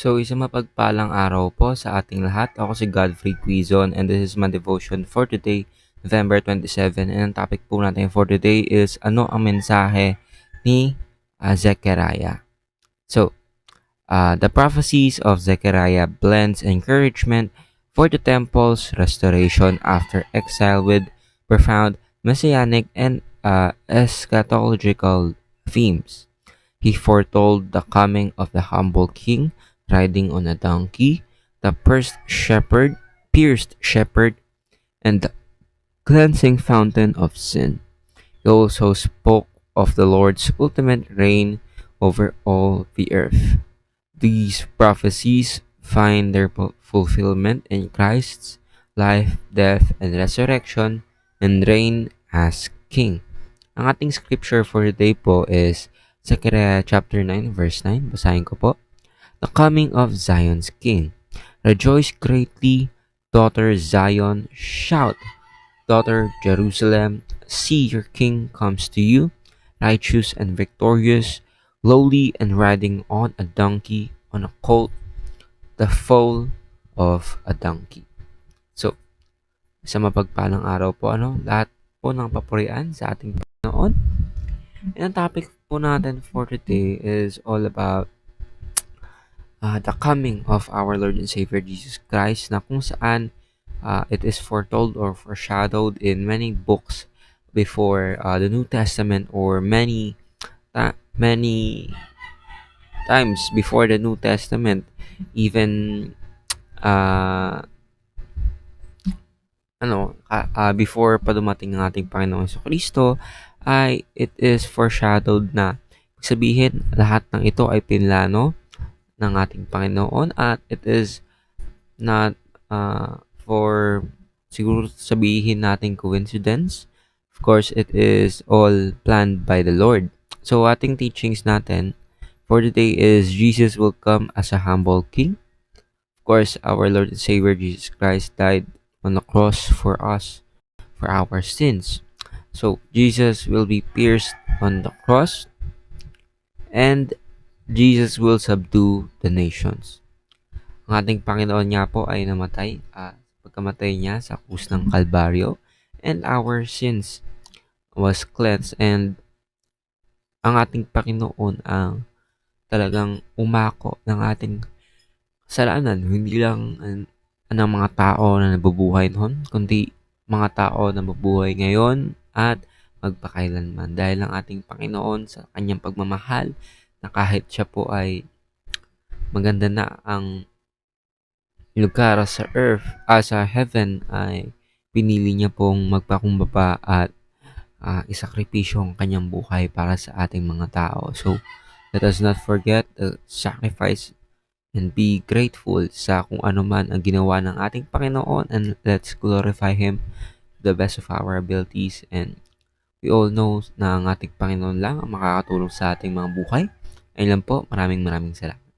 So, isang mapagpalang araw po sa ating lahat. Ako si Godfrey Quizon and this is my devotion for today, November 27. And ang topic po natin for today is ano ang mensahe ni Zechariah. So, the prophecies of Zechariah blends encouragement for the temple's restoration after exile with profound messianic and eschatological themes. He foretold the coming of the humble king riding on a donkey, the pierced shepherd, and the cleansing fountain of sin. He also spoke of the Lord's ultimate reign over all the earth. These prophecies find their fulfillment in Christ's life, death, and resurrection and reign as King. Ang ating scripture for today po is Zechariah chapter 9 verse 9. Basahin ko po. The coming of Zion's King. Rejoice greatly, daughter Zion. Shout, daughter Jerusalem. See, your king comes to you, righteous and victorious, lowly and riding on a donkey, on a colt, the foal of a donkey. So, sa mapagpalang araw po, lahat po ng papurian sa ating Panginoon. And ang topic po natin for today is all about the coming of our Lord and Savior Jesus Christ, na kung saan it is foretold or foreshadowed in many books before the New Testament, or many times before the New Testament, even before pa dumating ang ating Panginoong Kristo, ay it is foreshadowed na sabihin lahat ng ito ay pinlano ng ating Panginoon, at it is not for siguro sabihin natin coincidence. Of course, it is all planned by the Lord. So, ating teachings natin for today is Jesus will come as a humble king. Of course, our Lord and Savior Jesus Christ died on the cross for us, for our sins. So, Jesus will be pierced on the cross, and Jesus will subdue the nations. Ang ating Panginoon nga po ay namatay, pagkamatay niya sa krus ng Kalbaryo, and our sins was cleansed, and ang ating Panginoon ang talagang umako ng ating kasalanan. Hindi lang ng mga tao na nabubuhay noon, kundi mga tao na mabubuhay ngayon at magpakailanman. Dahil ang ating Panginoon sa kanyang pagmamahal, na kahit siya po ay maganda na ang lugar sa earth, sa heaven, ay pinili niya pong magpakumbaba at isakripisyo ang kanyang buhay para sa ating mga tao. So, let us not forget the sacrifice and be grateful sa kung ano man ang ginawa ng ating Panginoon, and let's glorify Him to the best of our abilities. And we all know na ang ating Panginoon lang ang makakatulong sa ating mga buhay. Ayun lang po, maraming salamat.